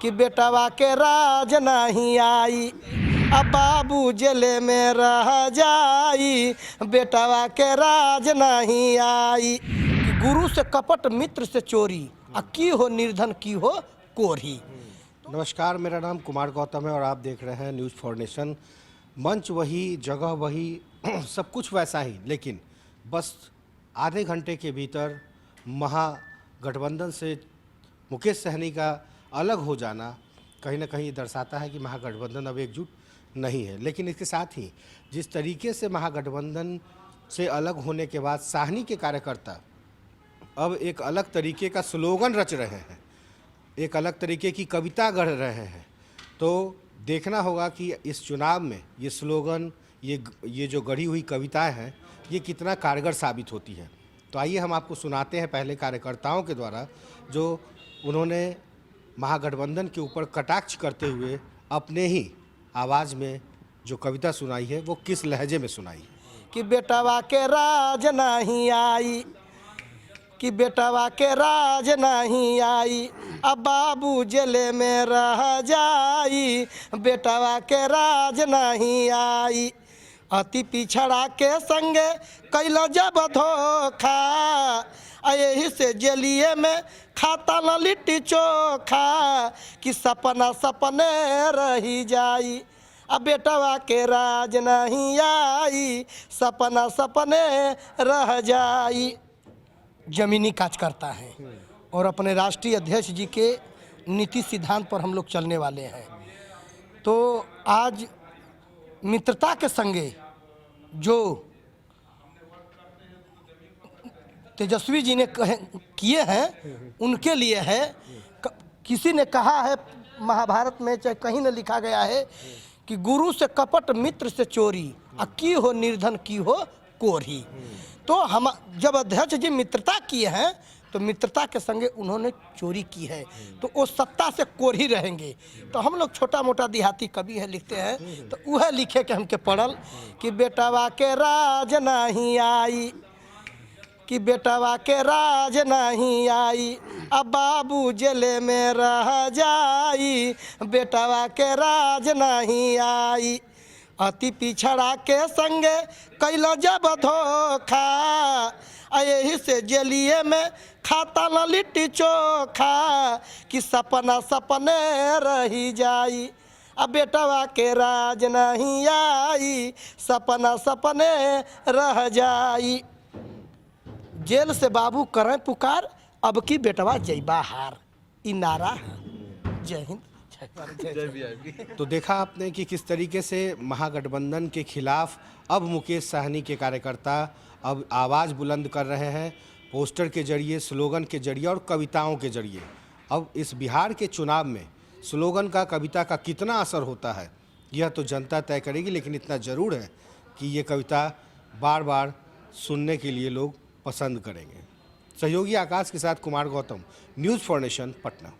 कि बेटवा के राज नहीं आई, अब बाबू जेले में रह जाई, बेटवा के राज नहीं आई। कि गुरु से कपट मित्र से चोरी, की हो निर्धन की हो कोरी। नमस्कार, मेरा नाम कुमार गौतम है और आप देख रहे हैं न्यूज़ फॉर नेशन। मंच वही, जगह वही, सब कुछ वैसा ही, लेकिन बस आधे घंटे के भीतर महागठबंधन से मुकेश सहनी का अलग हो जाना कहीं ना कहीं दर्शाता है कि महागठबंधन अब एकजुट नहीं है। लेकिन इसके साथ ही जिस तरीके से महागठबंधन से अलग होने के बाद साहनी के कार्यकर्ता अब एक अलग तरीके का स्लोगन रच रहे हैं, एक अलग तरीके की कविता गढ़ रहे हैं, तो देखना होगा कि इस चुनाव में ये स्लोगन, ये जो गढ़ी हुई कविताएं हैं, ये कितना कारगर साबित होती है। तो आइए हम आपको सुनाते हैं पहले कार्यकर्ताओं के द्वारा जो उन्होंने महागठबंधन के ऊपर कटाक्ष करते हुए अपने ही आवाज़ में जो कविता सुनाई है वो किस लहजे में सुनाई है। कि बेटवा के राज नहीं आई, कि बेटवा के राज नहीं आई, अब बाबू जेले में रह जाई, बेटवा के राज नहीं आई। अति पिछड़ा के संगे कैल जब धोखा, यही से जेलिए में खाता न लिट्टी चोखा, कि सपना सपने रही जाई, अब बेटवा के राज नहीं आई, सपना सपने रह जाई। जमीनी कार्यकर्ता हैं और अपने राष्ट्रीय अध्यक्ष जी के नीति सिद्धांत पर हम लोग चलने वाले हैं। तो आज मित्रता के संगे जो तेजस्वी जी ने किए हैं उनके लिए है। किसी ने कहा है महाभारत में, चाहे कहीं न लिखा गया है कि गुरु से कपट मित्र से चोरी, की हो निर्धन की हो कोरी। तो हम जब अध्यक्ष जी मित्रता किए हैं तो मित्रता के संगे उन्होंने चोरी की है, तो वो सत्ता से कोरी रहेंगे। तो हम लोग छोटा मोटा देहाती कवि है लिखते हैं, तो वह लिखे के हमके पढ़ल कि बेटवा के राज नहीं आई, कि बेटवा के राज नहीं आई, अब बाबू जेले में रह जाई, बेटवा के राज नहीं आई। अति पिछड़ा के संगे कैल जब धोखा, यही से जेलिए में खाता न लिट्टी चोखा, कि सपना सपने रही जाई, अब बेटवा के राज नहीं आई, सपना सपने रह जाई। जेल से बाबू करें पुकार, अब की बेटवा जय बाहर, ई नारा है। जय हिंद। तो देखा आपने कि किस तरीके से महागठबंधन के खिलाफ अब मुकेश सहनी के कार्यकर्ता अब आवाज़ बुलंद कर रहे हैं, पोस्टर के जरिए, स्लोगन के जरिए और कविताओं के जरिए। अब इस बिहार के चुनाव में स्लोगन का, कविता का कितना असर होता है यह तो जनता तय करेगी, लेकिन इतना ज़रूर है कि ये कविता बार बार सुनने के लिए लोग पसंद करेंगे। सहयोगी आकाश के साथ Kumar Gautam, news for nation, Patna.